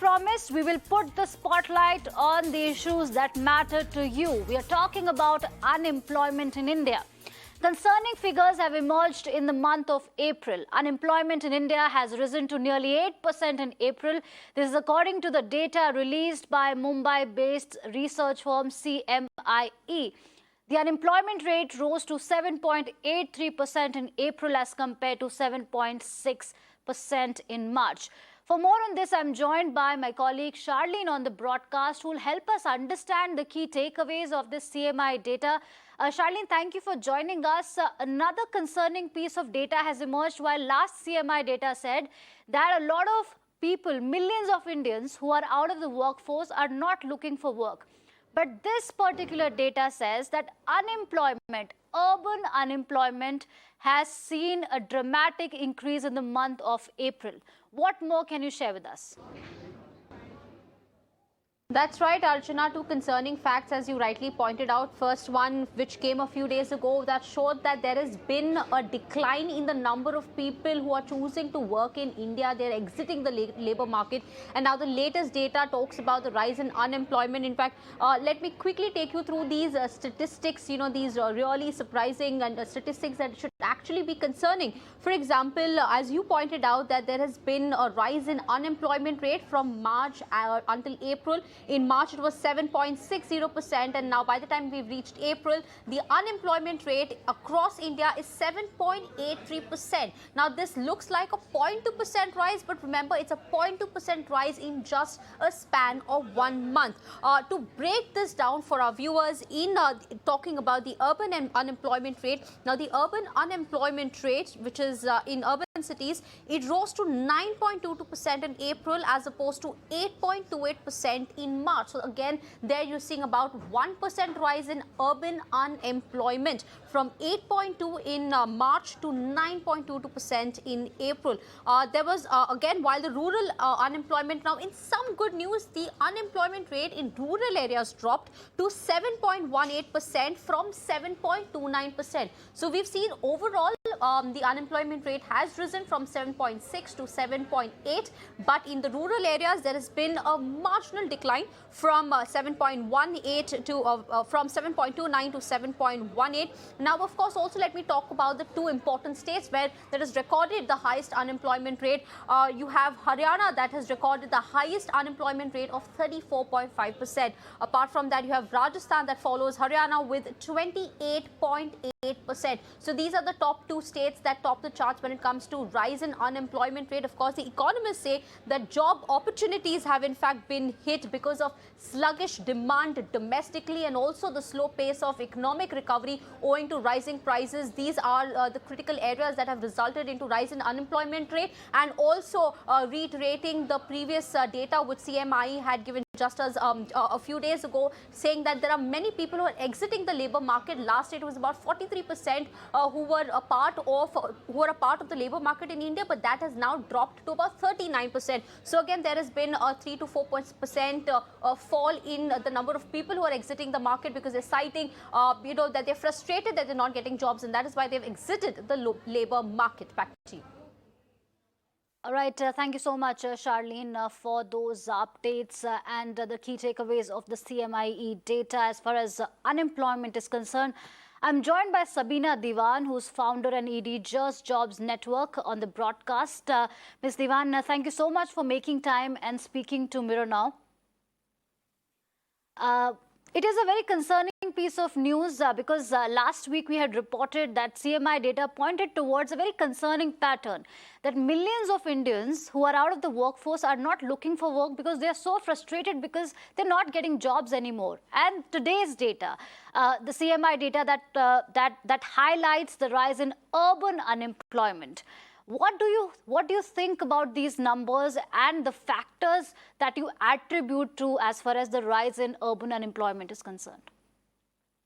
promised, we will put the spotlight on the issues that matter to you. We are talking about unemployment in India. Concerning figures have emerged in the month of April. Unemployment in India has risen to nearly 8% in April. This is according to the data released by Mumbai-based research firm CMIE. The unemployment rate rose to 7.83% in April as compared to 7.6% in March. For more on this, I'm joined by my colleague Charlene on the broadcast, who will help us understand the key takeaways of this CMI data. Charlene, thank you for joining us. Another concerning piece of data has emerged while last CMI data said that a lot of people, millions of Indians who are out of the workforce are not looking for work. But this particular data says that unemployment, urban unemployment, has seen a dramatic increase in the month of April. What more can you share with us? That's right, Archana. Two concerning facts, as you rightly pointed out. First one, which came a few days ago, that showed that there has been a decline in the number of people who are choosing to work in India. They're exiting the labor market. And now the latest data talks about the rise in unemployment. In fact, let me quickly take you through these statistics, these really surprising and statistics that should actually be concerning. For example, as you pointed out, that there has been a rise in unemployment rate from March until April. In March, it was 7.60%, and now by the time we've reached April, the unemployment rate across India is 7.83%. Now, this looks like a 0.2% rise, but remember, it's a 0.2% rise in just a span of 1 month. To break this down for our viewers, in talking about the urban unemployment rate, now the urban unemployment rate, which is in urban cities, it rose to 9.22% in April as opposed to 8.28% in March. So again, there you're seeing about 1% rise in urban unemployment from 8.2 in March to 9.22% in April. There was again, while the rural unemployment, now in some good news, the unemployment rate in rural areas dropped to 7.18% from 7.29%. So we've seen overall the unemployment rate has risen from 7.6 to 7.8, but in the rural areas there has been a marginal decline from 7.18 to from 7.29 to 7.18. Now, of course, also let me talk about the two important states where there is recorded the highest unemployment rate. You have Haryana that has recorded the highest unemployment rate of 34.5%. Apart from that, you have Rajasthan that follows Haryana with 28.8%. So these are the top two states that top the charts when it comes to rise in unemployment rate. Of course, the economists say that job opportunities have in fact been hit because of sluggish demand domestically and also the slow pace of economic recovery owing to rising prices. These are the critical areas that have resulted into rise in unemployment rate, and also reiterating the previous data which CMIE had given just as a few days ago, saying that there are many people who are exiting the labor market. Last year it was about 43% who were a part of the labor market in India, but that has now dropped to about 39%. So again, there has been a 3 to 4% fall in the number of people who are exiting the market because they're citing that they're frustrated that they're not getting jobs, and that is why they've exited the labor market. Back to you. All right, thank you so much, Charlene, for those updates and the key takeaways of the CMIE data as far as unemployment is concerned. I'm joined by Sabina Diwan, who's founder and ED Just Jobs Network, on the broadcast. Ms. Diwan, thank you so much for making time and speaking to Mirror Now. It is a very concerning piece of news because last week we had reported that CMI data pointed towards a very concerning pattern, that millions of Indians who are out of the workforce are not looking for work because they are so frustrated because they're not getting jobs anymore. And today's data, the CMI data that highlights the rise in urban unemployment. What do you think about these numbers and the factors that you attribute to as far as the rise in urban unemployment is concerned?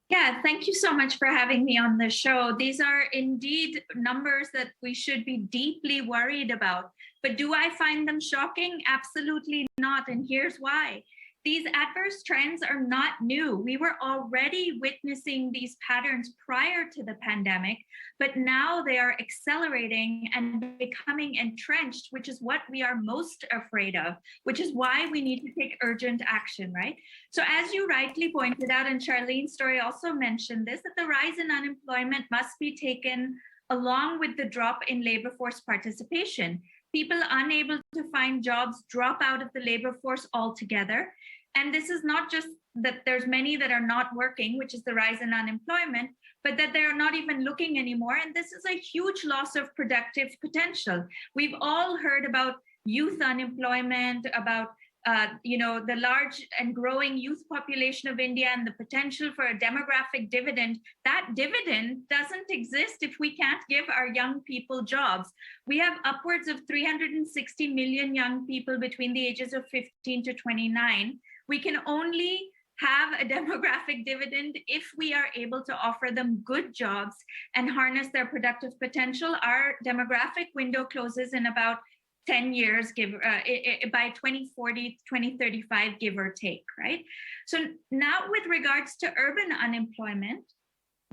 Yeah, thank you so much for having me on the show. These are indeed numbers that we should be deeply worried about. But do I find them shocking? Absolutely not. And here's why. These adverse trends are not new. We were already witnessing these patterns prior to the pandemic, but now they are accelerating and becoming entrenched, which is what we are most afraid of, which is why we need to take urgent action, right? So as you rightly pointed out, and Charlene's story also mentioned this, that the rise in unemployment must be taken along with the drop in labor force participation. People unable to find jobs drop out of the labor force altogether. And this is not just that there's many that are not working, which is the rise in unemployment, but that they're not even looking anymore. And this is a huge loss of productive potential. We've all heard about youth unemployment, about the large and growing youth population of India and the potential for a demographic dividend. That dividend doesn't exist if we can't give our young people jobs. We have upwards of 360 million young people between the ages of 15 to 29. We can only have a demographic dividend if we are able to offer them good jobs and harness their productive potential. Our demographic window closes in about 10 years, by 2040, 2035, give or take, right? So now with regards to urban unemployment,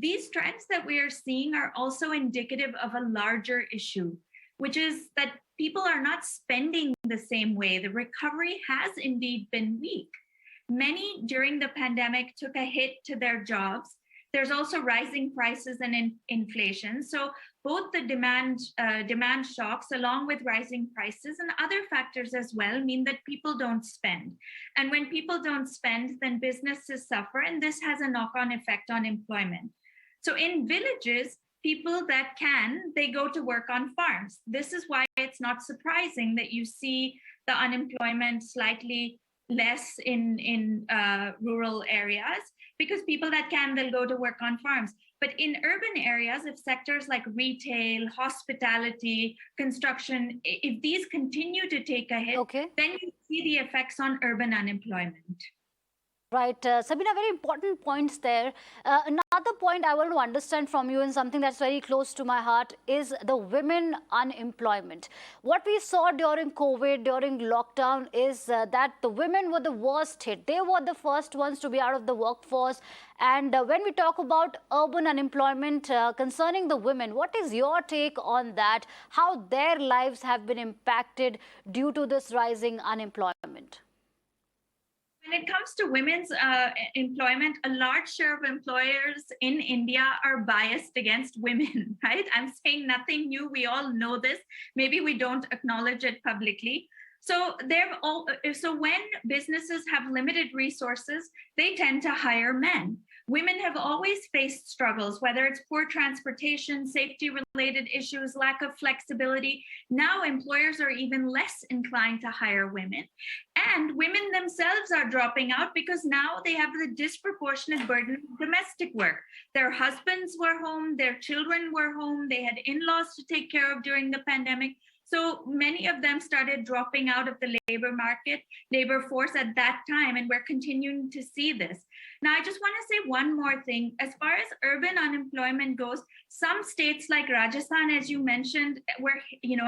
these trends that we are seeing are also indicative of a larger issue, which is that people are not spending the same way. The recovery has indeed been weak. Many during the pandemic took a hit to their jobs. There's also rising prices and inflation. So both the demand shocks along with rising prices and other factors as well mean that people don't spend. And when people don't spend, then businesses suffer, and this has a knock-on effect on employment. So in villages, people that can, they go to work on farms. This is why it's not surprising that you see the unemployment slightly less in rural areas, because people that can, they'll go to work on farms. But in urban areas, if sectors like retail, hospitality, construction, if these continue to take a hit, then you see the effects on urban unemployment. Right, Sabina, very important points there. Another point I want to understand from you, and something that's very close to my heart, is the women unemployment. What we saw during COVID, during lockdown, is that the women were the worst hit. They were the first ones to be out of the workforce. And when we talk about urban unemployment concerning the women, what is your take on that? How their lives have been impacted due to this rising unemployment? When it comes to women's employment, a large share of employers in India are biased against women, right? I'm saying nothing new. We all know this. Maybe we don't acknowledge it publicly. So when businesses have limited resources, they tend to hire men. Women have always faced struggles, whether it's poor transportation, safety-related issues, lack of flexibility. Now employers are even less inclined to hire women. And women themselves are dropping out because now they have the disproportionate burden of domestic work. Their husbands were home, their children were home, they had in-laws to take care of during the pandemic. So many of them started dropping out of the labor force at that time, and we're continuing to see this. Now, I just want to say one more thing. As far as urban unemployment goes, some states like Rajasthan, as you mentioned,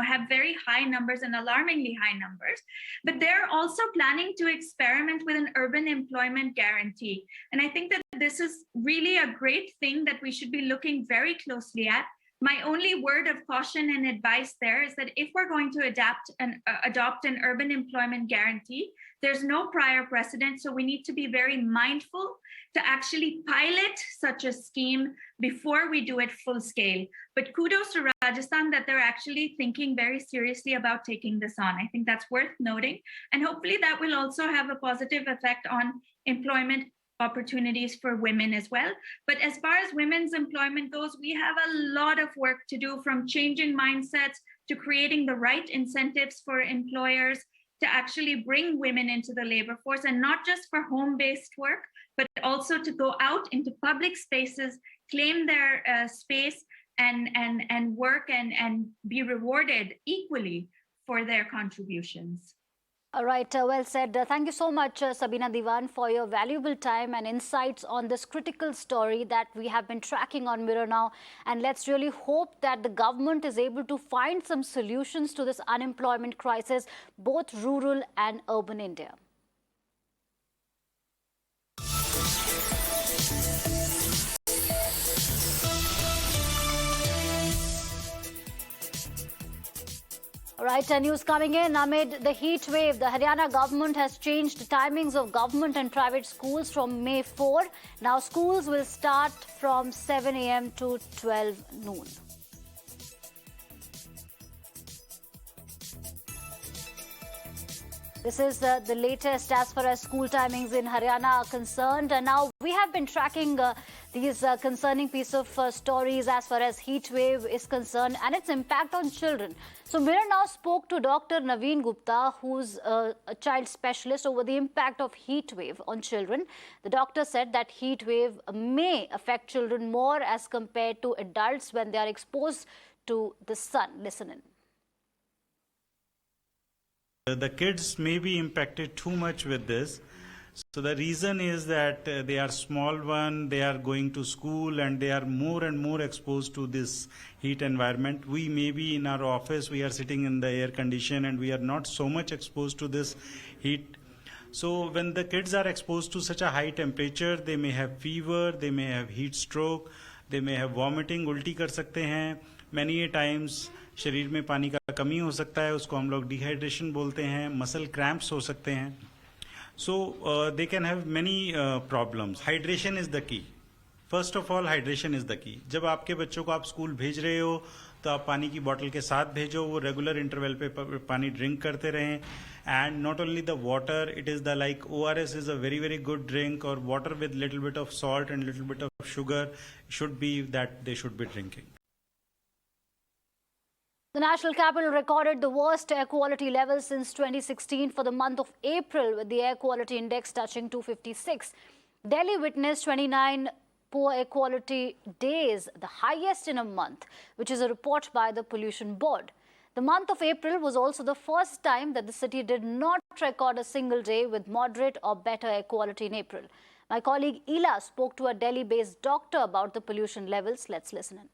have very high numbers and alarmingly high numbers, but they're also planning to experiment with an urban employment guarantee. And I think that this is really a great thing that we should be looking very closely at. My only word of caution and advice there is that if we're going to adopt an urban employment guarantee, there's no prior precedent. So we need to be very mindful to actually pilot such a scheme before we do it full scale. But kudos to Rajasthan that they're actually thinking very seriously about taking this on. I think that's worth noting. And hopefully that will also have a positive effect on employment opportunities for women as well. But as far as women's employment goes, we have a lot of work to do, from changing mindsets to creating the right incentives for employers to actually bring women into the labor force, and not just for home-based work, but also to go out into public spaces, claim their space and work and be rewarded equally for their contributions. All right, well said. Thank you so much, Sabina Diwan, for your valuable time and insights on this critical story that we have been tracking on Mirror now. And let's really hope that the government is able to find some solutions to this unemployment crisis, both rural and urban India. All right, news coming in amid the heat wave. The Haryana government has changed the timings of government and private schools from May 4. Now schools will start from 7 a.m. to 12 noon. This is the latest as far as school timings in Haryana are concerned. And now we have been tracking these concerning piece of stories as far as heat wave is concerned and its impact on children. So Mirror now spoke to Dr. Navin Gupta, who's a child specialist, over the impact of heat wave on children. The doctor said that heat wave may affect children more as compared to adults when they are exposed to the sun. Listen in. The kids may be impacted too much with this. So the reason is that they are small one, they are going to school and they are more and more exposed to this heat environment. We may be in our office, we are sitting in the air condition and we are not so much exposed to this heat. So when the kids are exposed to such a high temperature, they may have fever, they may have heat stroke, they may have vomiting, उल्टी कर सकते हैं. Many a times शरीर में पानी का कमी हो सकता है, उसको हम लोग dehydration बोलते हैं, muscle cramps हो सकते हैं. So they can have many problems. Hydration is the key. First of all, hydration is the key. जब आपके बच्चों को आप स्कूल भेज रहे हो तो आप पानी की बोतल के साथ भेजो, वो रेगुलर इंटरवल पे पानी ड्रिंक करते रहें. And not only the water, it is the like ORS is a very very good drink, or water with little bit of salt and little bit of sugar should be that they should be drinking. The national capital recorded the worst air quality level since 2016 for the month of April, with the air quality index touching 256. Delhi witnessed 29 poor air quality days, the highest in a month, which is a report by the Pollution Board. The month of April was also the first time that the city did not record a single day with moderate or better air quality in April. My colleague Ila spoke to a Delhi-based doctor about the pollution levels. Let's listen in.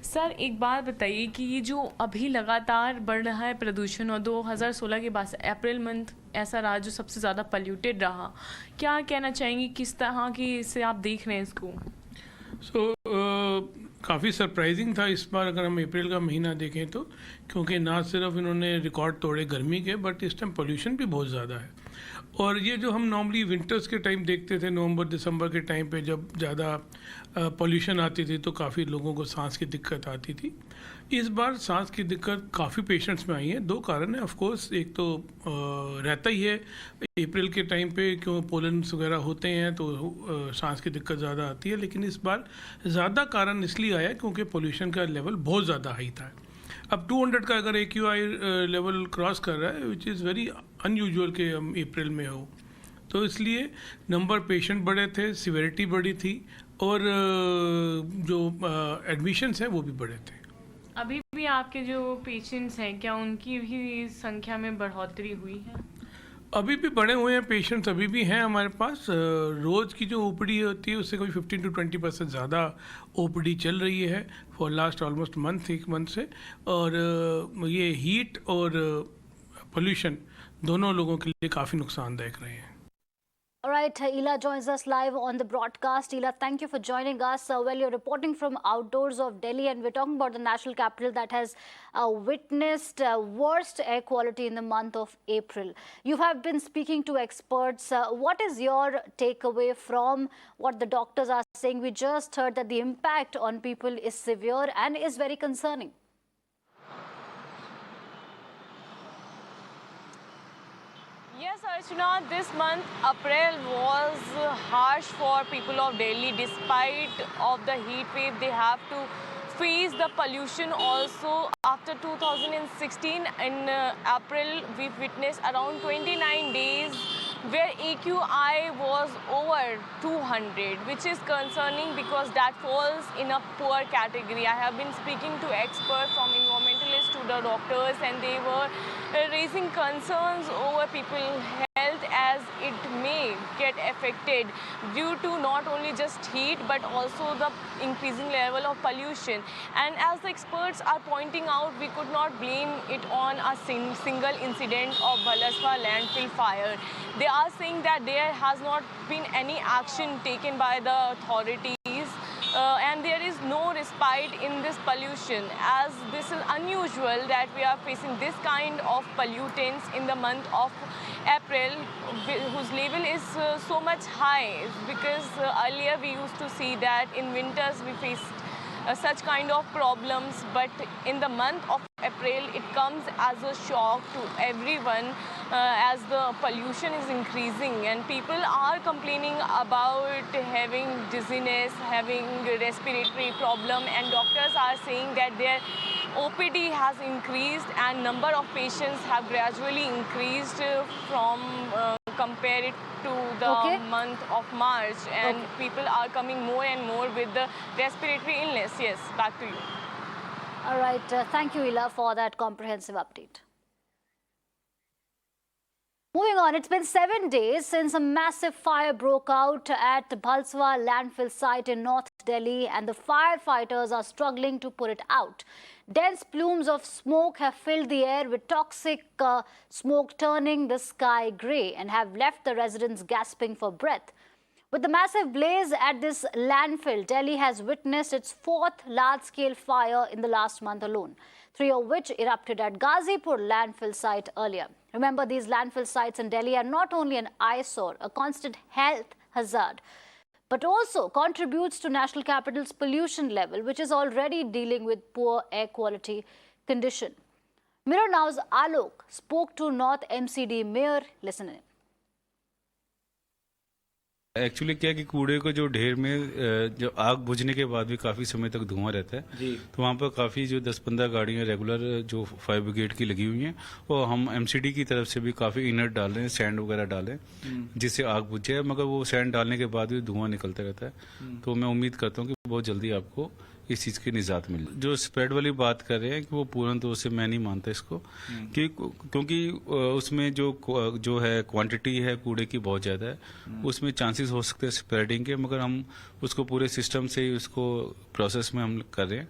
Sir एक बात बताइए कि ये जो अभी लगातार बढ़ रहा है प्रदूषण और 2016 के बाद से अप्रैल मंथ ऐसा रहा जो सबसे ज़्यादा पोल्यूटेड रहा, क्या कहना चाहेंगे, किस तरह की से आप देख रहे हैं इसको? काफ़ी सरप्राइजिंग था इस बार अगर हम अप्रैल का महीना देखें तो, क्योंकि ना सिर्फ इन्होंने रिकॉर्ड तोड़े गर्मी के, बट इस टाइम पोल्यूशन भी बहुत ज़्यादा है. और ये जो हम नॉर्मली विंटर्स के टाइम देखते थे, नवंबर दिसंबर के टाइम पे जब ज़्यादा पोल्यूशन आती थी तो काफ़ी लोगों को सांस की दिक्कत आती थी. इस बार सांस की दिक्कत काफ़ी पेशेंट्स में आई है. दो कारण है. ऑफ कोर्स एक तो रहता ही है अप्रैल के टाइम पे, क्यों पोलन्स वगैरह होते हैं तो सांस की दिक्कत ज़्यादा आती है. लेकिन इस बार ज़्यादा कारण इसलिए आया क्योंकि पोल्यूशन का लेवल बहुत ज़्यादा हाई था. अब 200 का अगर AQI लेवल क्रॉस कर रहा है, विच इज़ वेरी अनयूजुअल के हम अप्रैल में हो, तो इसलिए नंबर पेशेंट बढ़े थे, सिविरिटी बढ़ी थी और जो एडमिशन्स हैं वो भी बढ़े थे. अभी भी आपके जो पेशेंट्स हैं, क्या उनकी भी संख्या में बढ़ोतरी हुई है? अभी भी बढ़े हुए हैं पेशेंट्स, अभी भी हैं हमारे पास. रोज़ की जो OPD होती है उससे कोई 15 to 20% ज़्यादा OPD चल रही है फॉर लास्ट ऑलमोस्ट एक मंथ से. और ये हीट और पोल्यूशन दोनों लोगों के लिए काफ़ी नुकसानदायक रहे हैं. All right, Ila joins us live on the broadcast. Ila, thank you for joining us. Well, you're reporting from outdoors of Delhi, and we're talking about the national capital that has witnessed worst air quality in the month of April. You have been speaking to experts. What is your takeaway from what the doctors are saying? We just heard that the impact on people is severe and is very concerning. Yes, Archana, this month, April, was harsh for people of Delhi. Despite of the heat wave, they have to face the pollution also. After 2016, in April, we witnessed around 29 days where AQI was over 200, which is concerning because that falls in a poor category. I have been speaking to experts from environmentalists to the doctors, and they were raising concerns over people's health as it may get affected due to not only just heat but also the increasing level of pollution. And as the experts are pointing out, we could not blame it on a single incident of Balaswa landfill fire. They are saying that there has not been any action taken by the authorities and there is no respite in this pollution, as this is unusual that we are facing this kind of pollutants in the month of April, whose level is so much high, because earlier we used to see that in winters we faced such kind of problems, but in the month of April it comes as a shock to everyone, as the pollution is increasing and people are complaining about having dizziness, having respiratory problem, and doctors are saying that their OPD has increased and number of patients have gradually increased from compare it to the month of March, and people are coming more and more with the respiratory illness. Yes, back to you. All right. Thank you, Ila, for that comprehensive update. Moving on, it's been 7 days since a massive fire broke out at the Bhalswa landfill site in North Delhi, and the firefighters are struggling to put it out. Dense plumes of smoke have filled the air, with toxic smoke turning the sky grey and have left the residents gasping for breath. With the massive blaze at this landfill, Delhi has witnessed its 4th large-scale fire in the last month alone, 3 of which erupted at Ghazipur landfill site earlier. Remember, these landfill sites in Delhi are not only an eyesore, a constant health hazard, but also contributes to national capital's pollution level, which is already dealing with poor air quality condition. Mirror Now's Alok spoke to North MCD Mayor. Listen in. Actually क्या कि कूड़े को जो ढेर में जो आग बुझने के बाद भी काफ़ी समय तक धुआं रहता है जी। तो वहाँ पर काफ़ी जो 10-15 गाड़ियाँ रेगुलर जो फायर ब्रिगेड की लगी हुई हैं, और हम एमसीडी की तरफ से भी काफ़ी इनर्ट डाल रहे हैं, सैंड वगैरह डालें जिससे आग बुझ जाए, मगर वो सैंड डालने के बाद भी धुआं निकलता रहता है। तो मैं उम्मीद करता हूँ कि बहुत जल्दी आपको इस चीज़ की निजात मिले। जो स्प्रेड वाली बात कर रहे हैं कि वो पूर्ण तौर से मैं नहीं मानता इसको, क्योंकि उसमें जो है क्वांटिटी है कूड़े की बहुत ज़्यादा है, उसमें चांसेस हो सकते हैं स्प्रेडिंग के, मगर हम उसको पूरे सिस्टम से ही उसको प्रोसेस में हम कर रहे हैं।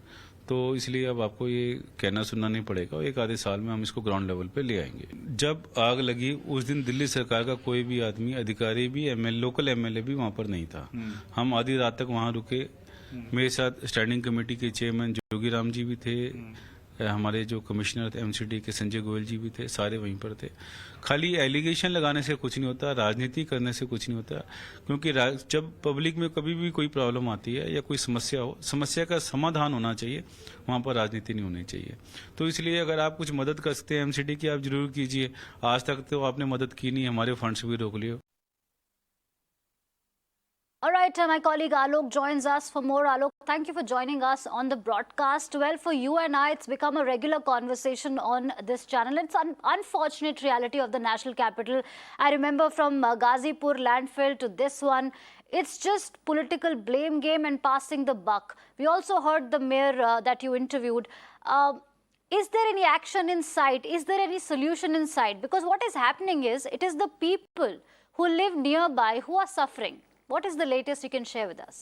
तो इसलिए अब आपको ये कहना सुनना नहीं पड़ेगा, एक आधे साल में हम इसको ग्राउंड लेवल पे ले आएंगे। जब आग लगी उस दिन दिल्ली सरकार का कोई भी आदमी, अधिकारी भी, लोकल एमएलए भी वहाँ पर नहीं था। हम आधी रात तक वहाँ रुके। मेरे साथ स्टैंडिंग कमेटी के चेयरमैन जोगी राम जी भी थे, हमारे जो कमिश्नर थे एमसीडी के संजय गोयल जी भी थे, सारे वहीं पर थे। खाली एलिगेशन लगाने से कुछ नहीं होता, राजनीति करने से कुछ नहीं होता, क्योंकि जब पब्लिक में कभी भी कोई प्रॉब्लम आती है या कोई समस्या हो, समस्या का समाधान होना चाहिए, वहाँ पर राजनीति नहीं होनी चाहिए। तो इसलिए अगर आप कुछ मदद कर सकते हैं एमसीडी की, आप जरूर कीजिए। आज तक तो आपने मदद की नहीं, हमारे फंड्स भी रोक लिए। All right, my colleague Alok joins us for more. Alok, thank you for joining us on the broadcast. Well, for you and I, it's become a regular conversation on this channel. It's an unfortunate reality of the national capital. I remember from Ghazipur landfill to this one, it's just political blame game and passing the buck. We also heard the mayor that you interviewed. Is there any action in sight? Is there any solution in sight? Because what is happening is, it is the people who live nearby who are suffering. What is the latest you can share with us?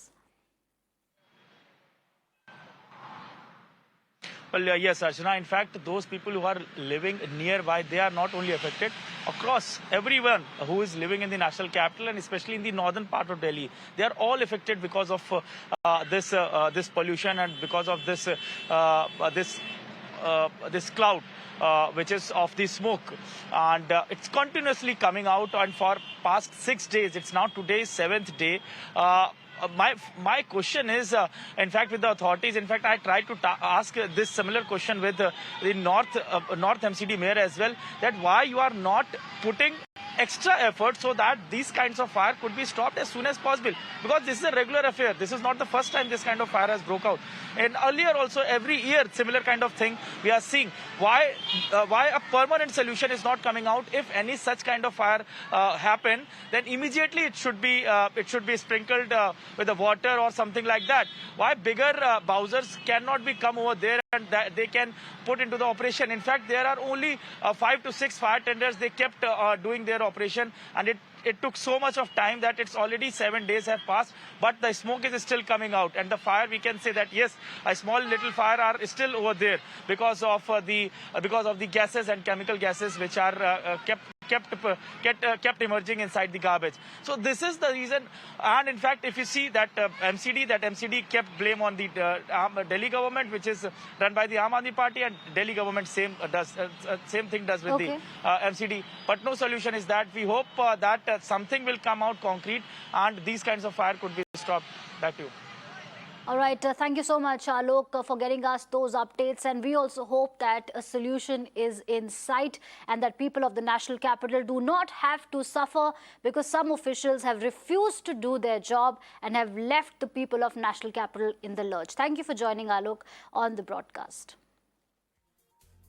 Well, yes, Archana. In fact, those people who are living nearby, they are not only affected. Across everyone who is living in the national capital, and especially in the northern part of Delhi, they are all affected because of this pollution and because of this cloud. Which is of the smoke, and it's continuously coming out, and for past 6 days, it's now today's 7th day. My question is, in fact, with the authorities. In fact, I tried to ask this similar question with the North MCD mayor as well, that why you are not putting extra effort so that these kinds of fire could be stopped as soon as possible, because this is a regular affair. This is not the first time this kind of fire has broke out, and earlier also every year similar kind of thing we are seeing. Why a permanent solution is not coming out? If any such kind of fire happen, then immediately it should be sprinkled with the water or something like that. Why bigger Bowsers cannot be come over there and they can put into the operation? In fact, there are only 5 to 6 fire tenders. They kept doing their operation, and it took so much of time that it's already 7 days have passed, but the smoke is still coming out, and the fire, we can say that yes, a small little fire are still over there because of the gases and chemical gases which are kept kept emerging inside the garbage. So this is the reason. And in fact, if you see that MCD kept blame on the Delhi government, which is run by the Aam Aadmi Party, and Delhi government same thing does with the MCD. But no solution is that. We hope that something will come out concrete and these kinds of fire could be stopped. Back to you. All right. Thank you so much, Alok, for getting us those updates. And we also hope that a solution is in sight and that people of the national capital do not have to suffer because some officials have refused to do their job and have left the people of national capital in the lurch. Thank you for joining Alok on the broadcast.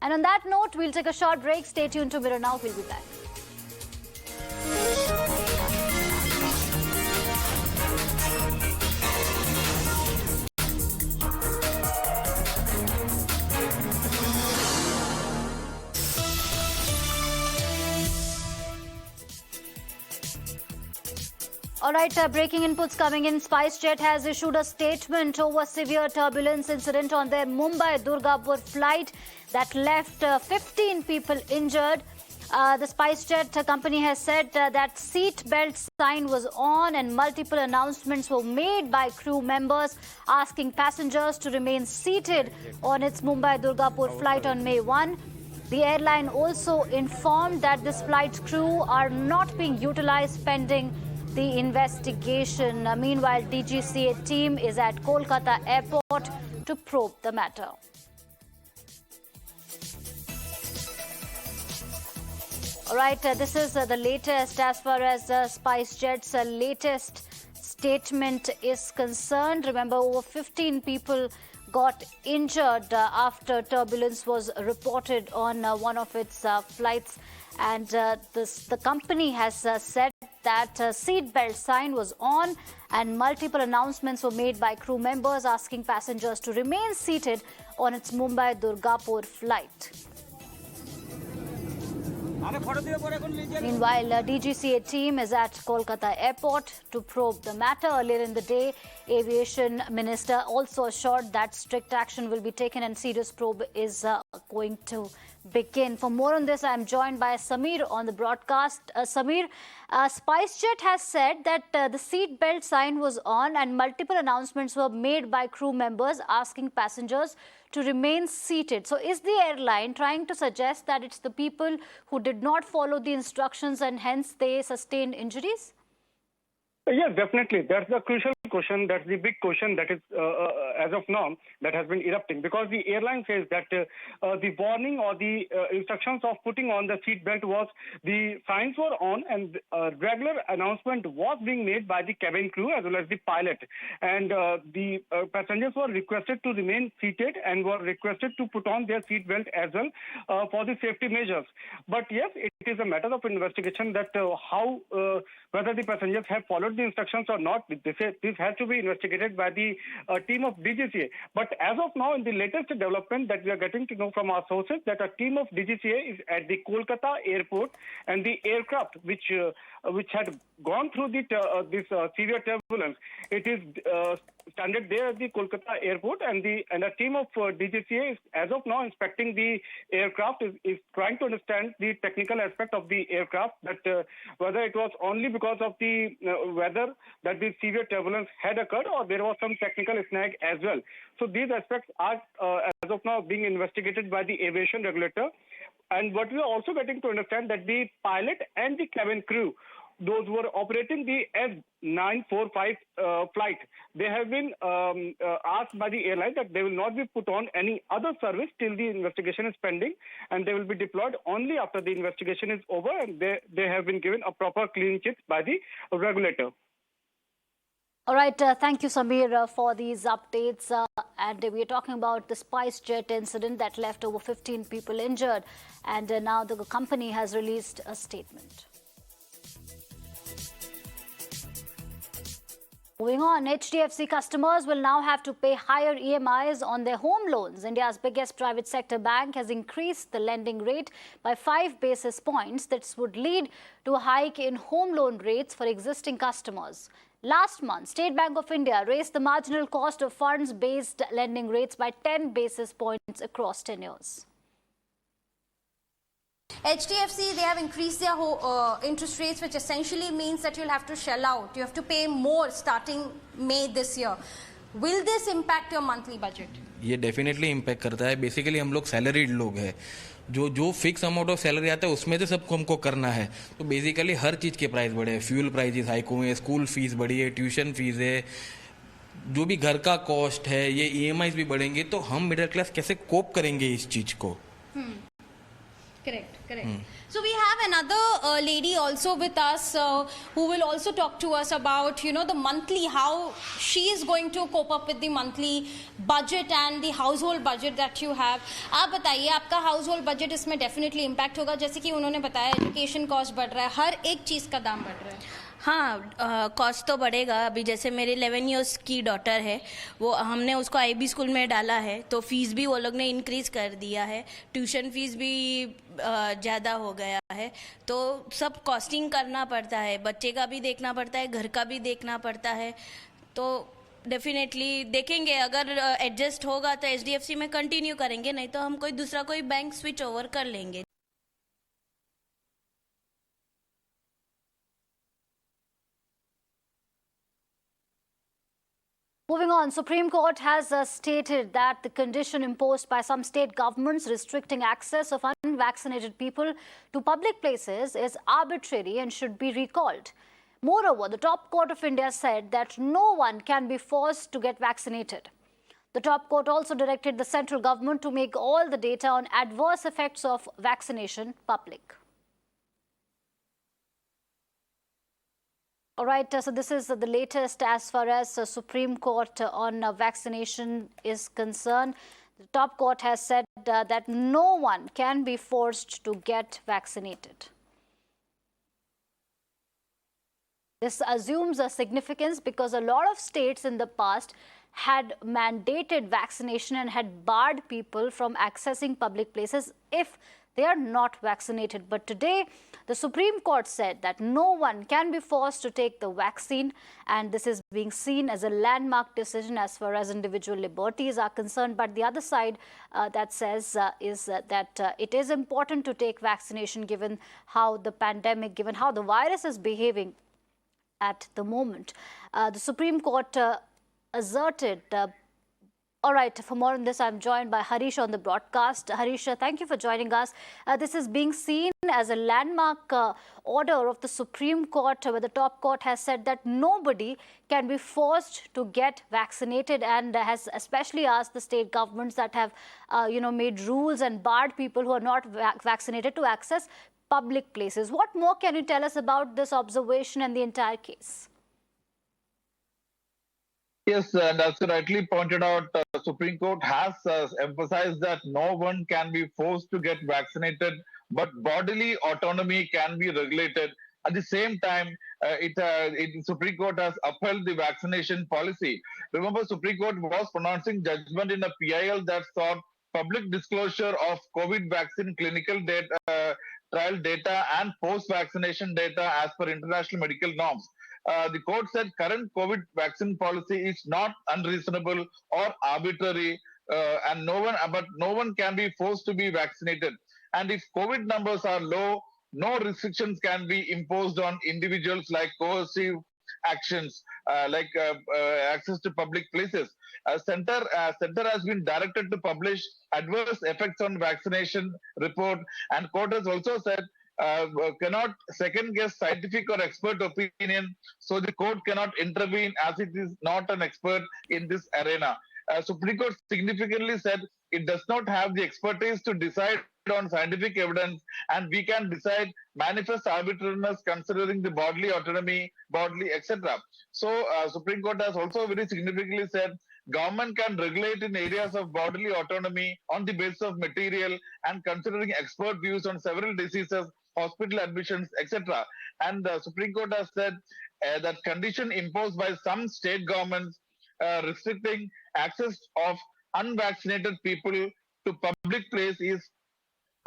And on that note, we'll take a short break. Stay tuned to Mirror Now. We'll be back. All right, breaking inputs coming in. Spicejet has issued a statement over severe turbulence incident on their Mumbai-Durgapur flight that left 15 people injured. The Spicejet company has said that seat belt sign was on and multiple announcements were made by crew members asking passengers to remain seated on its Mumbai-Durgapur flight on May 1. The airline also informed that this flight's crew are not being utilized pending the investigation. Meanwhile, DGCA team is at Kolkata airport to probe the matter. All right, this is the latest as far as Spicejet's latest statement is concerned. Remember, over 15 people got injured after turbulence was reported on one of its flights. And the company has said that seatbelt sign was on and multiple announcements were made by crew members asking passengers to remain seated on its Mumbai-Durgapur flight. Meanwhile, DGCA team is at Kolkata airport to probe the matter. Earlier in the day, Aviation Minister also assured that strict action will be taken and serious probe is going to begin. For more on this, I am joined by Samir on the broadcast. Samir, Spicejet has said that the seat belt sign was on and multiple announcements were made by crew members asking passengers to remain seated. So is the airline trying to suggest that it's the people who did not follow the instructions and hence they sustained injuries? Yes, definitely. That's the crucial question. That's the big question that is, as of now, that has been erupting. Because the airline says that the warning or the instructions of putting on the seat belt was, the signs were on and regular announcement was being made by the cabin crew as well as the pilot. And the passengers were requested to remain seated and were requested to put on their seat belt as well for the safety measures. But yes, it is a matter of investigation that whether the passengers have followed the instructions or not. This has to be investigated by the team of DGCA. But as of now, in the latest development that we are getting to know from our sources, that a team of DGCA is at the Kolkata airport, and the aircraft which had gone through this severe turbulence, it is stranded there at the Kolkata airport, and a team of DGCA is as of now inspecting the aircraft, is trying to understand the technical aspect of the aircraft, that whether it was only because of the weather that the severe turbulence had occurred or there was some technical snag as well. So these aspects are as of now being investigated by the aviation regulator. And what we are also getting to understand that the pilot and the cabin crew, those who were operating the S945 flight, they have been asked by the airline that they will not be put on any other service till the investigation is pending, and they will be deployed only after the investigation is over, and they have been given a proper clean chit by the regulator. All right, thank you, Samir, for these updates. And we are talking about the Spicejet incident that left over 15 people injured. And now the company has released a statement. Moving on, HDFC customers will now have to pay higher EMIs on their home loans. India's biggest private sector bank has increased the lending rate by 5 basis points. This would lead to a hike in home loan rates for existing customers. Last month, State Bank of India raised the marginal cost of funds-based lending rates by 10 basis points across tenures. HDFC, they have increased their interest rates, which essentially means that you'll have to shell out. You have to pay more starting May this year. Will this impact your monthly budget? ये definitely impact करता है. Basically हम लोग salaried लोग हैं. जो fix amount of salary आता है उसमें से सबको हमको करना है. तो बेसिकली हर चीज़ के प्राइस बढ़े हैं. फ्यूल प्राइसेस हाइक हुए हैं, स्कूल फीस बढ़ी है, ट्यूशन फीस है, जो भी घर का कॉस्ट है, ये EMIs भी बढ़ेंगे. तो हम मिडिल क्लास कैसे कोप करेंगे इस चीज़ को? Correct. So we have another lady also with us who will also talk to us about, the monthly, how she is going to cope up with the monthly budget and the household budget that you have. आप बताइए, आपका household budget इसमें definitely impact होगा. जैसे कि उन्होंने बताया, education cost बढ़ रहा है, हर एक चीज़ का दाम बढ़ रहा है. हाँ, कॉस्ट तो बढ़ेगा. अभी जैसे मेरे 11 इयर्स की डॉटर है, वो हमने उसको IB स्कूल में डाला है, तो फीस भी वो लोग ने इंक्रीज़ कर दिया है. ट्यूशन फीस भी ज़्यादा हो गया है. तो सब कॉस्टिंग करना पड़ता है. बच्चे का भी देखना पड़ता है, घर का भी देखना पड़ता है. तो डेफिनेटली देखेंगे, अगर एडजस्ट होगा तो HDFC में कंटिन्यू करेंगे, नहीं तो हम कोई बैंक स्विच ओवर कर लेंगे. Moving on, Supreme Court has stated that the condition imposed by some state governments restricting access of unvaccinated people to public places is arbitrary and should be recalled. Moreover, the top court of India said that no one can be forced to get vaccinated. The top court also directed the central government to make all the data on adverse effects of vaccination public. All right, so this is the latest as far as Supreme Court on vaccination is concerned. The top court has said that no one can be forced to get vaccinated. This assumes a significance because a lot of states in the past had mandated vaccination and had barred people from accessing public places if they are not vaccinated. But today, the Supreme Court said that no one can be forced to take the vaccine, and this is being seen as a landmark decision as far as individual liberties are concerned. But the other side that says is that it is important to take vaccination given how the pandemic, given how the virus is behaving at the moment. The Supreme Court asserted. All right, for more on this, I'm joined by Harish on the broadcast. Harish, thank you for joining us. This is being seen as a landmark order of the Supreme Court, where the top court has said that nobody can be forced to get vaccinated, and has especially asked the state governments that have, made rules and barred people who are not vaccinated to access public places. What more can you tell us about this observation and the entire case? Yes, and as you rightly pointed out, Supreme Court has emphasized that no one can be forced to get vaccinated, but bodily autonomy can be regulated. At the same time, Supreme Court has upheld the vaccination policy. Remember, Supreme Court was pronouncing judgment in a PIL that sought public disclosure of COVID vaccine clinical data, trial data and post-vaccination data as per international medical norms. The court said current COVID vaccine policy is not unreasonable or arbitrary, and no one can be forced to be vaccinated. And if COVID numbers are low, no restrictions can be imposed on individuals like coercive actions, like access to public places. Center has been directed to publish adverse effects on vaccination report, and court has also said cannot second guess scientific or expert opinion, so the court cannot intervene as it is not an expert in this arena. Supreme Court significantly said it does not have the expertise to decide on scientific evidence, and we can decide manifest arbitrariness considering the bodily autonomy, etc. So Supreme Court has also very significantly said government can regulate in areas of bodily autonomy on the basis of material and considering expert views on several diseases, hospital admissions, etc. And the Supreme Court has said that condition imposed by some state governments restricting access of unvaccinated people to public place is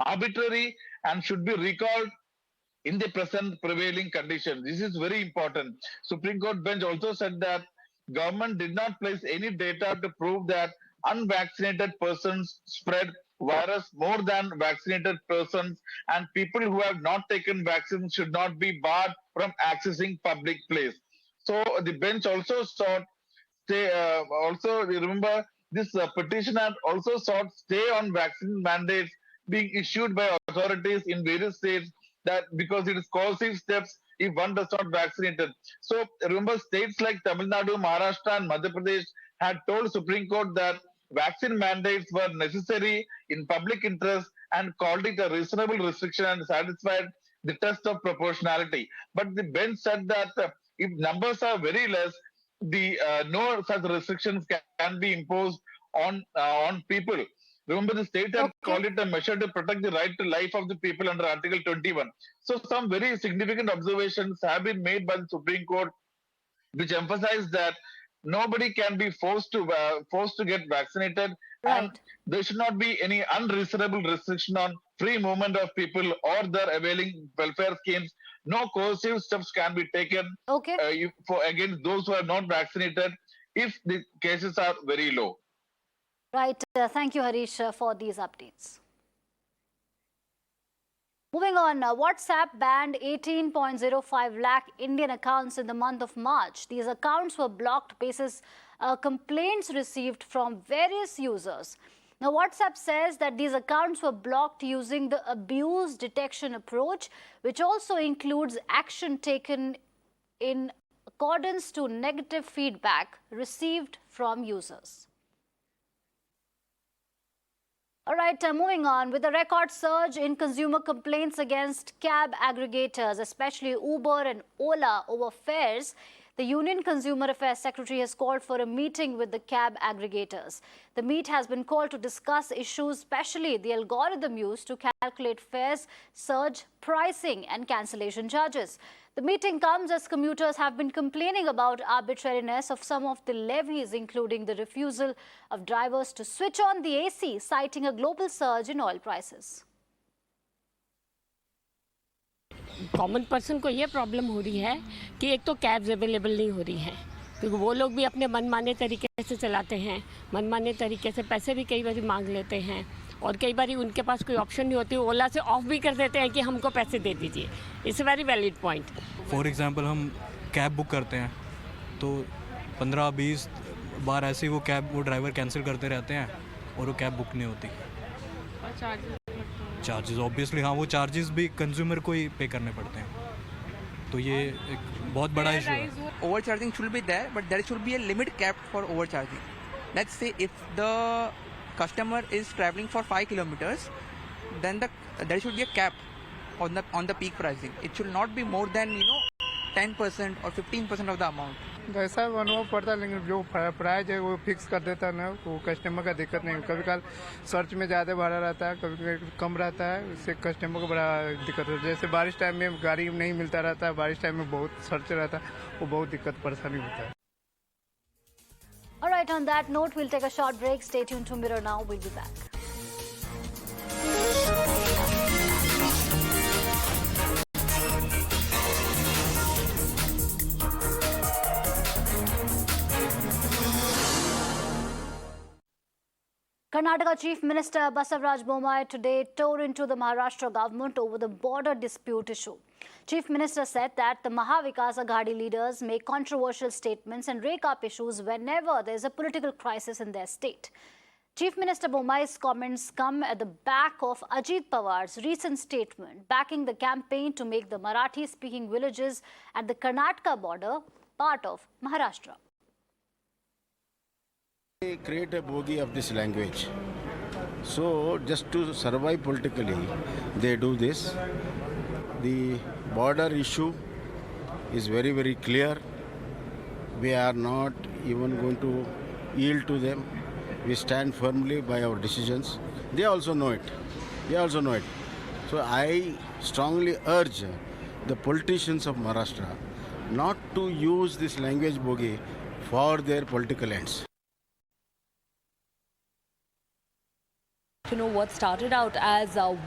arbitrary and should be recalled in the present prevailing condition. This is very important. Supreme Court bench also said that government did not place any data to prove that unvaccinated persons spread virus more than vaccinated persons, and people who have not taken vaccines should not be barred from accessing public place. So the bench also sought stay. Also, remember this petition had also sought stay on vaccine mandates being issued by authorities in various states, that because it is coercive steps if one does not vaccinated. So remember, states like Tamil Nadu, Maharashtra, and Madhya Pradesh had told Supreme Court that vaccine mandates were necessary in public interest and called it a reasonable restriction and satisfied the test of proportionality. But the bench said that if numbers are very less, the no such restrictions can be imposed on people. Remember, the state had called it a measure to protect the right to life of the people under Article 21. So some very significant observations have been made by the Supreme Court, which emphasize that nobody can be forced to get vaccinated, and there should not be any unreasonable restriction on free movement of people or their availing welfare schemes. No coercive steps can be taken against those who are not vaccinated if the cases are very low. Right. Thank you, Harish, for these updates. Moving on, WhatsApp banned 18.05 lakh Indian accounts in the month of March. These accounts were blocked basis complaints received from various users. Now, WhatsApp says that these accounts were blocked using the abuse detection approach, which also includes action taken in accordance to negative feedback received from users. All right, moving on. With a record surge in consumer complaints against cab aggregators, especially Uber and Ola, over fares, the Union Consumer Affairs Secretary has called for a meeting with the cab aggregators. The meet has been called to discuss issues, especially the algorithm used to calculate fares, surge pricing and cancellation charges. The meeting comes as commuters have been complaining about arbitrariness of some of the levies, including the refusal of drivers to switch on the AC, citing a global surge in oil prices. Common person को ये problem हो रही है कि एक तो cabs available नहीं हो रही हैं, क्योंकि वो लोग भी अपने मनमाने तरीके से चलाते हैं, मनमाने तरीके से पैसे भी कई बार मांग लेते हैं और कई बार उनके पास कोई ऑप्शन नहीं होती, ओला से ऑफ भी कर देते हैं कि हमको पैसे दे दीजिए. It's a very valid point. For example हम कैब बुक करते हैं तो 15-20 बार ऐसे ही वो ड्राइवर कैंसिल करते रहते हैं और वो कैब बुक नहीं होती. चार्जेस ऑब्वियसली, हाँ, वो चार्जेस भी कंज्यूमर को ही पे करने पड़ते हैं, तो ये एक बहुत बड़ा इशू है. Over charging should be there, but there should be a limit cap for over charging. Let's say if the customer is traveling for 5 kilometers, then there should be a cap on the peak pricing. It should not be more than 10% or 15% of the amount. ऐसा अनुभव पड़ता है, लेकिन जो price है वो fix कर देता है ना, वो कस्टमर का दिक्कत नहीं. कभी कल सर्च में ज़्यादा भाड़ा रहता है, कभी कम रहता है, इससे कस्टमर को बड़ा दिक्कत होता है. जैसे बारिश टाइम में गाड़ी नहीं मिलता रहता है, बारिश टाइम में बहुत सर्च रहता है, वो बहुत दिक्कत परेशानी होता है. All right, on that note, we'll take a short break. Stay tuned to Mirror Now. We'll be back. Karnataka Chief Minister Basavaraj Bommai today tore into the Maharashtra government over the border dispute issue. Chief Minister said that the Mahavikas Aghadi leaders make controversial statements and rake up issues whenever there is a political crisis in their state. Chief Minister Bommai's comments come at the back of Ajit Pawar's recent statement backing the campaign to make the Marathi-speaking villages at the Karnataka border part of Maharashtra. They create a bogey of this language. So just to survive politically, they do this. The border issue is very, very clear. We are not even going to yield to them. We stand firmly by our decisions. They also know it. So I strongly urge the politicians of Maharashtra not to use this language bogey for their political ends. what started out as a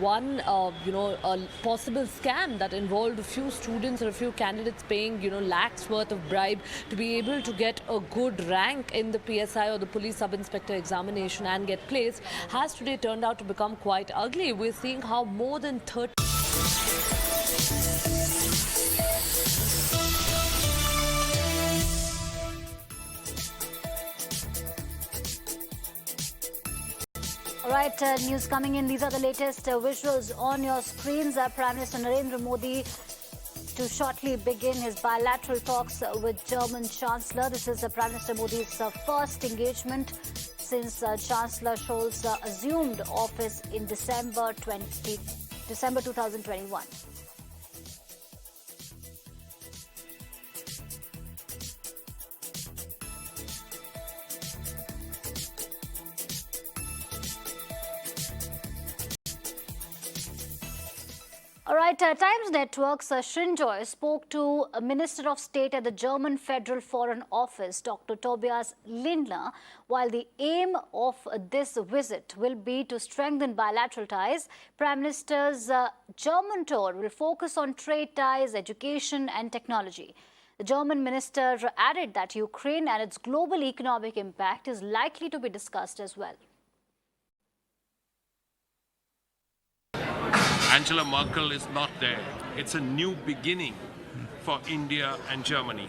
possible scam that involved a few students or a few candidates paying, lakhs worth of bribe to be able to get a good rank in the PSI or the police sub-inspector examination and get placed, has today turned out to become quite ugly. We're seeing how more than 30... All right, news coming in. These are the latest visuals on your screens. Prime Minister Narendra Modi to shortly begin his bilateral talks with German Chancellor. This is Prime Minister Modi's first engagement since Chancellor Scholz assumed office in December 2021. All right, Times Network's Srinjoy spoke to a Minister of State at the German Federal Foreign Office, Dr. Tobias Lindner, while the aim of this visit will be to strengthen bilateral ties. Prime Minister's German tour will focus on trade ties, education and technology. The German minister added that Ukraine and its global economic impact is likely to be discussed as well. Angela Merkel is not there. It's a new beginning for India and Germany.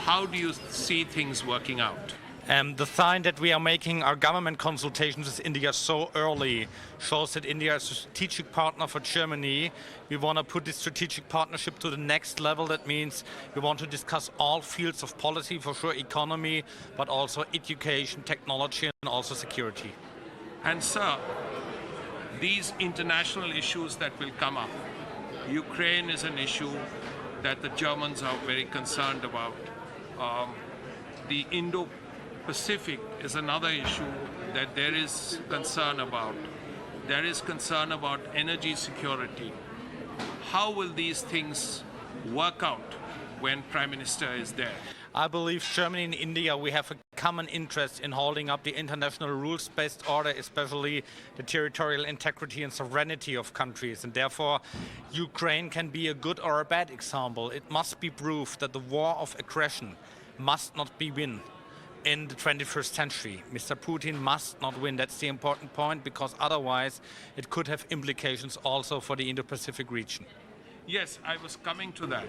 How do you see things working out? The sign that we are making our government consultations with India so early shows that India is a strategic partner for Germany. We want to put this strategic partnership to the next level. That means we want to discuss all fields of policy, for sure economy, but also education, technology, and also security. And sir, these international issues that will come up, Ukraine is an issue that the Germans are very concerned about. The Indo-Pacific is another issue that there is concern about. There is concern about energy security. How will these things work out when Prime Minister is there? I believe Germany and India, we have a common interest in holding up the international rules-based order, especially the territorial integrity and sovereignty of countries. And therefore, Ukraine can be a good or a bad example. It must be proved that the war of aggression must not be won in the 21st century. Mr. Putin must not win. That's the important point, because otherwise it could have implications also for the Indo-Pacific region. Yes, I was coming to that.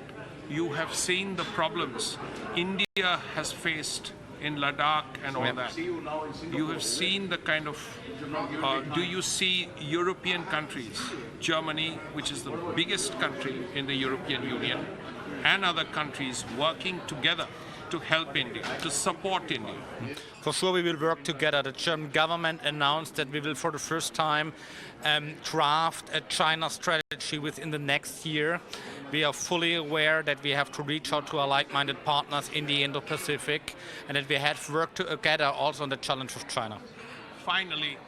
You have seen the problems India has faced in Ladakh and all that. You have seen the kind of, do you see European countries, Germany, which is the biggest country in the European Union, and other countries working together to help India, to support India? For sure we will work together. The German government announced that we will for the first time draft a China strategy within the next year. We are fully aware that we have to reach out to our like-minded partners in the Indo-Pacific, and that we have worked together also on the challenge of China. Finally,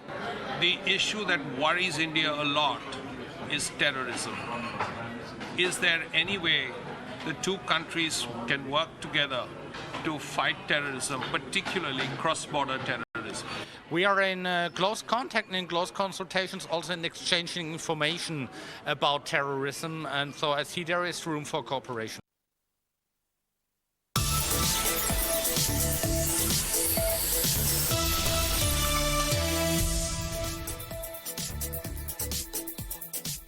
the issue that worries India a lot is terrorism. Is there any way the two countries can work together to fight terrorism, particularly cross-border terrorism? We are in close contact and in close consultations, also in exchanging information about terrorism, and so I see there is room for cooperation.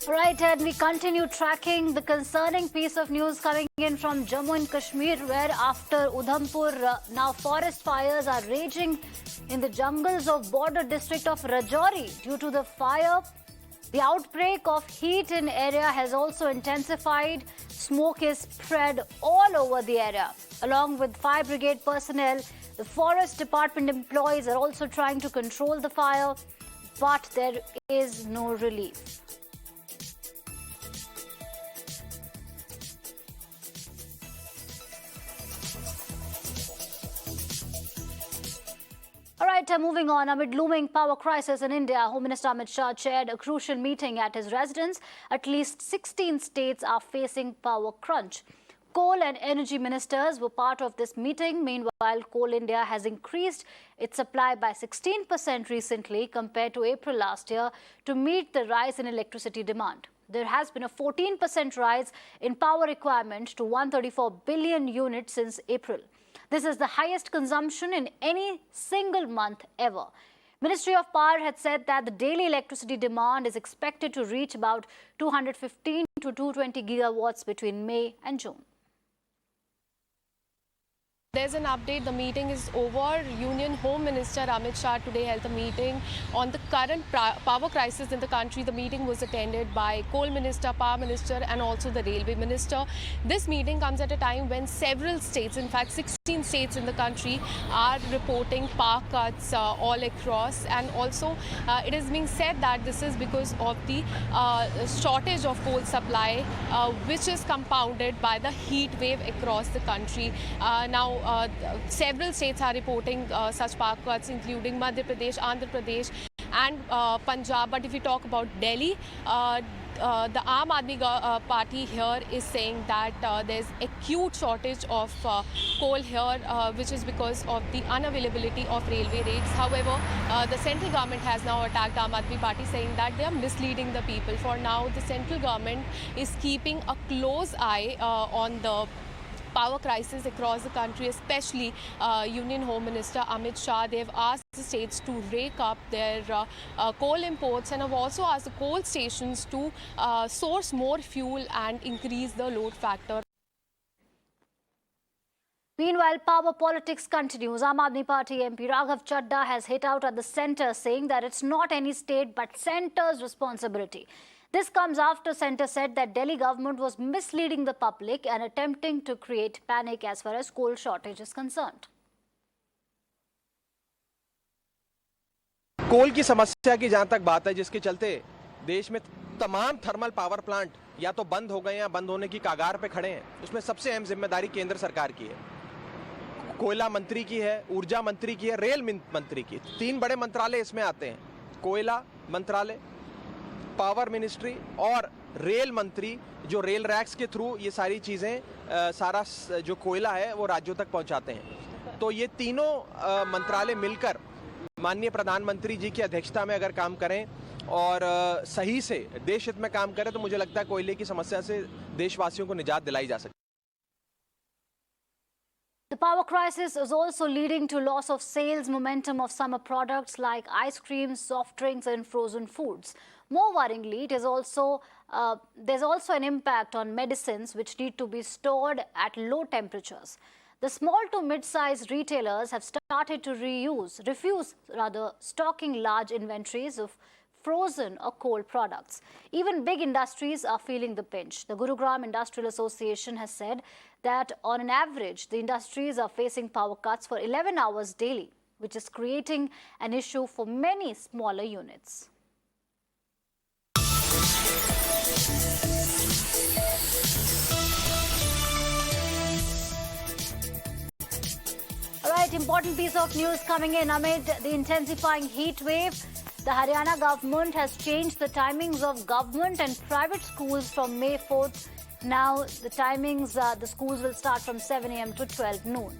Right, and we continue tracking the concerning piece of news coming in from Jammu and Kashmir, where after Udhampur, now forest fires are raging in the jungles of border district of Rajouri. Due to the fire, the outbreak of heat in area has also intensified. Smoke is spread all over the area. Along with fire brigade personnel, the forest department employees are also trying to control the fire, but there is no relief. All right, moving on. Amid looming power crisis in India, Home Minister Amit Shah chaired a crucial meeting at his residence. At least 16 states are facing power crunch. Coal and energy ministers were part of this meeting. Meanwhile, Coal India has increased its supply by 16% recently compared to April last year to meet the rise in electricity demand. There has been a 14% rise in power requirement to 134 billion units since April. This is the highest consumption in any single month ever. Ministry of Power had said that the daily electricity demand is expected to reach about 215 to 220 gigawatts between May and June. There's an update. The meeting is over. Union Home Minister Amit Shah today held a meeting on the current power crisis in the country. The meeting was attended by Coal Minister, Power Minister and also the Railway Minister. This meeting comes at a time when several states, in fact 16 states in the country, are reporting power cuts all across. And also it is being said that this is because of the shortage of coal supply, which is compounded by the heat wave across the country. Now, several states are reporting such power cuts, including Madhya Pradesh, Andhra Pradesh and Punjab. But if we talk about Delhi, the Aam Aadmi Party here is saying that there's acute shortage of coal here, which is because of the unavailability of railway rates. However, the central government has now attacked Aam Aadmi Party, saying that they are misleading the people. For now, the central government is keeping a close eye on the power crisis across the country, especially Union Home Minister Amit Shah. They've asked the states to rake up their coal imports and have also asked the coal stations to source more fuel and increase the load factor. Meanwhile, power politics continues. Aam Aadmi Party MP Raghav Chadha has hit out at the centre, saying that it's not any state but centre's responsibility. This comes after Centre said that Delhi government was misleading the public and attempting to create panic as far as coal shortage is concerned. कोल की समस्या की जहां तक बात है, जिसके चलते देश में तमाम थर्मल पावर प्लांट या तो बंद हो गए या बंद होने की कागार पे खड़े हैं, उसमें सबसे अहम जिम्मेदारी केंद्र सरकार की है। कोयला मंत्री की है, ऊर्जा मंत्री की है, रेल मंत्री की। तीन बड़े मंत्रालय इसमें आते हैं, कोयला मंत्रालय, पावर मिनिस्ट्री और रेल मंत्री, जो रेल रैक्स के थ्रू ये सारी चीज़ें सारा जो कोयला है वो राज्यों तक पहुंचाते हैं। तो ये तीनों मंत्रालय मिलकर माननीय प्रधानमंत्री जी की अध्यक्षता में अगर काम करें और सही से देश हित में काम करें तो मुझे लगता है कोयले की समस्या से देशवासियों को निजात दिलाई जा सकती है। The power crisis is also leading to loss of sales momentum of summer products like ice cream, soft drinks and frozen foods. More worryingly, it is also there's also an impact on medicines which need to be stored at low temperatures. The small to mid-sized retailers have started to refuse stocking large inventories of frozen or cold products. Even big industries are feeling the pinch. The Gurugram Industrial Association has said that on an average, the industries are facing power cuts for 11 hours daily, which is creating an issue for many smaller units. All right, important piece of news coming in amid the intensifying heat wave. The Haryana government has changed the timings of government and private schools from May 4th. Now the timings, the schools will start from 7 a.m. to 12 noon.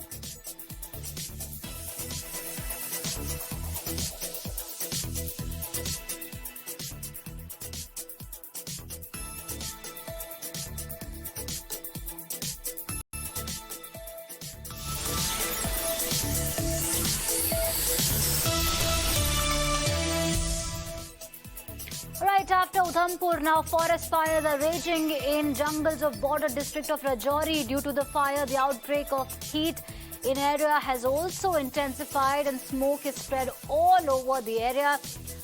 Right after Udhampur, now forest fires are raging in jungles of border district of Rajouri. Due to the fire, the outbreak of heat in area has also intensified and smoke is spread all over the area.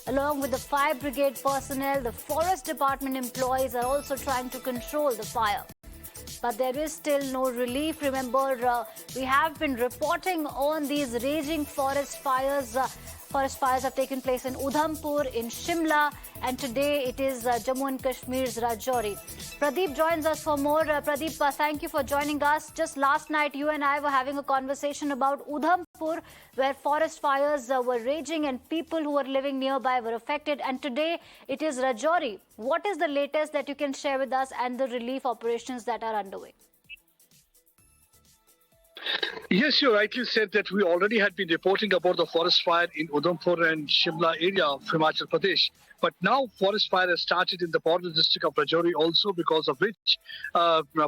Along with the fire brigade personnel, the forest department employees are also trying to control the fire. But there is still no relief. Remember, we have been reporting on these raging forest fires. Forest fires have taken place in Udhampur, in Shimla, and today it is Jammu and Kashmir's Rajouri. Pradeep joins us for more. Pradeep, thank you for joining us. Just last night, you and I were having a conversation about Udhampur, where forest fires were raging and people who were living nearby were affected. And today it is Rajouri. What is the latest that you can share with us and the relief operations that are underway? Yes, you rightly said that we already had been reporting about the forest fire in Udhampur and Shimla area of Himachal Pradesh. But now forest fire has started in the border district of Rajouri also, because of which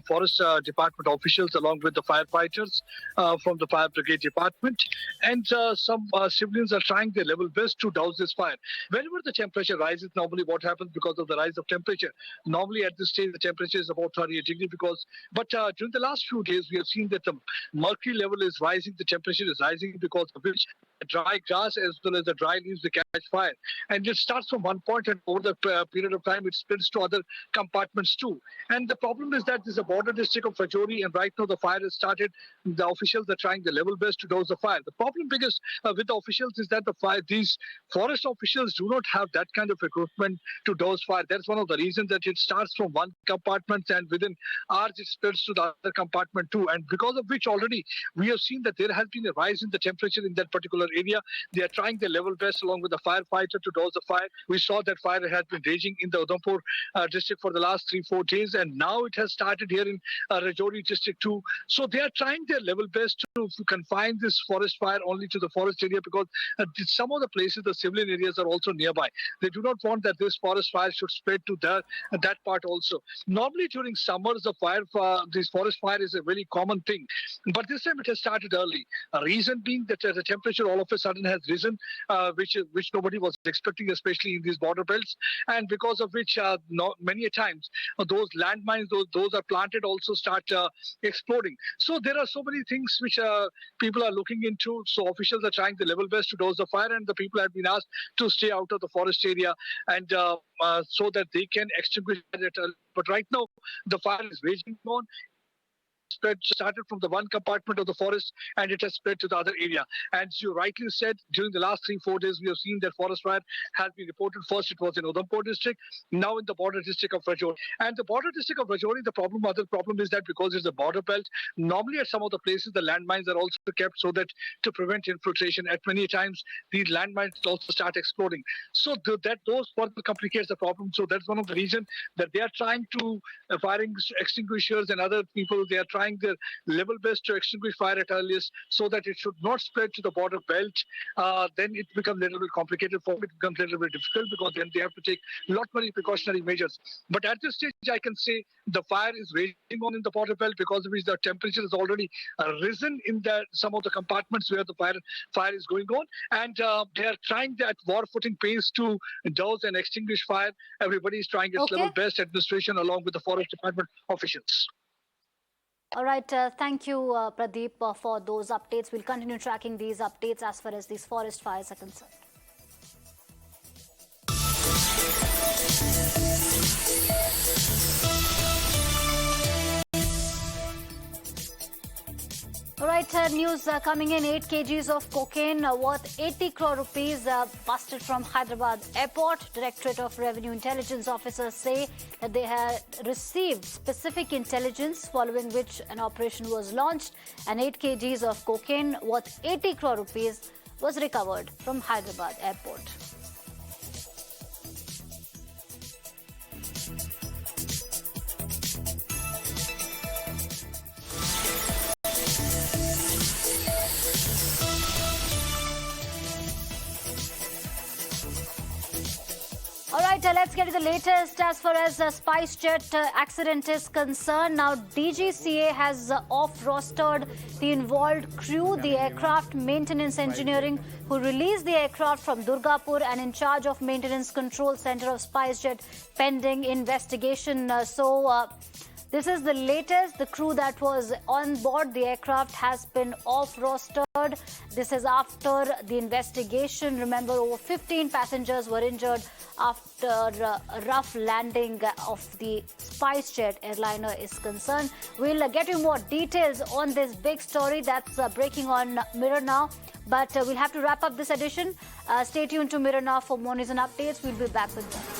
forest department officials along with the firefighters from the fire brigade department and some civilians are trying their level best to douse this fire. Whenever the temperature rises, normally what happens because of the rise of temperature, normally at this stage the temperature is about 38 degrees but during the last few days we have seen that the mercury level is rising, the temperature is rising, because of which dry grass as well as the dry leaves they catch fire. And it starts from one point and over the period of time it spreads to other compartments too. And the problem is that this is a border district of Rajouri and right now the fire has started. The officials are trying their level best to douse the fire. The problem biggest with the officials is that these forest officials do not have that kind of equipment to douse fire. That's one of the reasons that it starts from one compartment and within hours it spreads to the other compartment too. And because of which already we have seen that there has been a rise in the temperature in that particular area. They are trying their level best along with the firefighter to douse the fire. We saw that fire had been raging in the Udhampur district for the last 3-4 days and now it has started here in Rajouri district too. So they are trying their level best to confine this forest fire only to the forest area, because some of the places, the civilian areas are also nearby. They do not want that this forest fire should spread to that part also. Normally during summers, this forest fire is a very common thing. But this time it has started early. A reason being that the temperature all of a sudden has risen, which nobody was expecting, especially in these border belts, and because of which many a times those landmines, those are planted, also start exploding. So there are so many things which people are looking into. So officials are trying the level best to douse the fire, and the people have been asked to stay out of the forest area and so that they can extinguish it. But right now the fire is raging on. Started from the one compartment of the forest and it has spread to the other area. And you rightly said, during the last 3-4 days we have seen that forest fire has been reported. First it was in Udhampur district, now in the border district of Rajouri. And the border district of Rajouri, the other problem is that because it's a border belt, normally at some of the places the landmines are also kept so that to prevent infiltration. At many times these landmines also start exploding. So those further complicates the problem. So that's one of the reasons that they are trying to firing extinguishers and other people, they are trying their level best to extinguish fire at earliest so that it should not spread to the border belt. Then it becomes a little bit complicated for them. It becomes a little bit difficult because then they have to take a lot many precautionary measures. But at this stage, I can say the fire is raging on in the border belt, because of which the temperature has already risen in some of the compartments where the fire is going on. And they are trying at war footing pace to douse and extinguish fire. Everybody is trying its level best, administration along with the forest department officials. All right, thank you, Pradeep, for those updates. We'll continue tracking these updates as far as these forest fires are concerned. All right, news coming in. 8 kgs of cocaine worth 80 crore rupees busted from Hyderabad airport. Directorate of Revenue Intelligence officers say that they had received specific intelligence, following which an operation was launched, and 8 kgs of cocaine worth 80 crore rupees was recovered from Hyderabad airport. All right, let's get to the latest as far as Spicejet accident is concerned. Now, DGCA has off-rostered the involved crew, the aircraft maintenance engineering who released the aircraft from Durgapur and in charge of maintenance control center of Spicejet pending investigation. This is the latest. The crew that was on board the aircraft has been off-rostered. This is after the investigation. Remember, over 15 passengers were injured after a rough landing of the Spicejet airliner is concerned. We'll get you more details on this big story that's breaking on Mirror Now. But we'll have to wrap up this edition. Stay tuned to Mirror Now for more news and updates. We'll be back with more.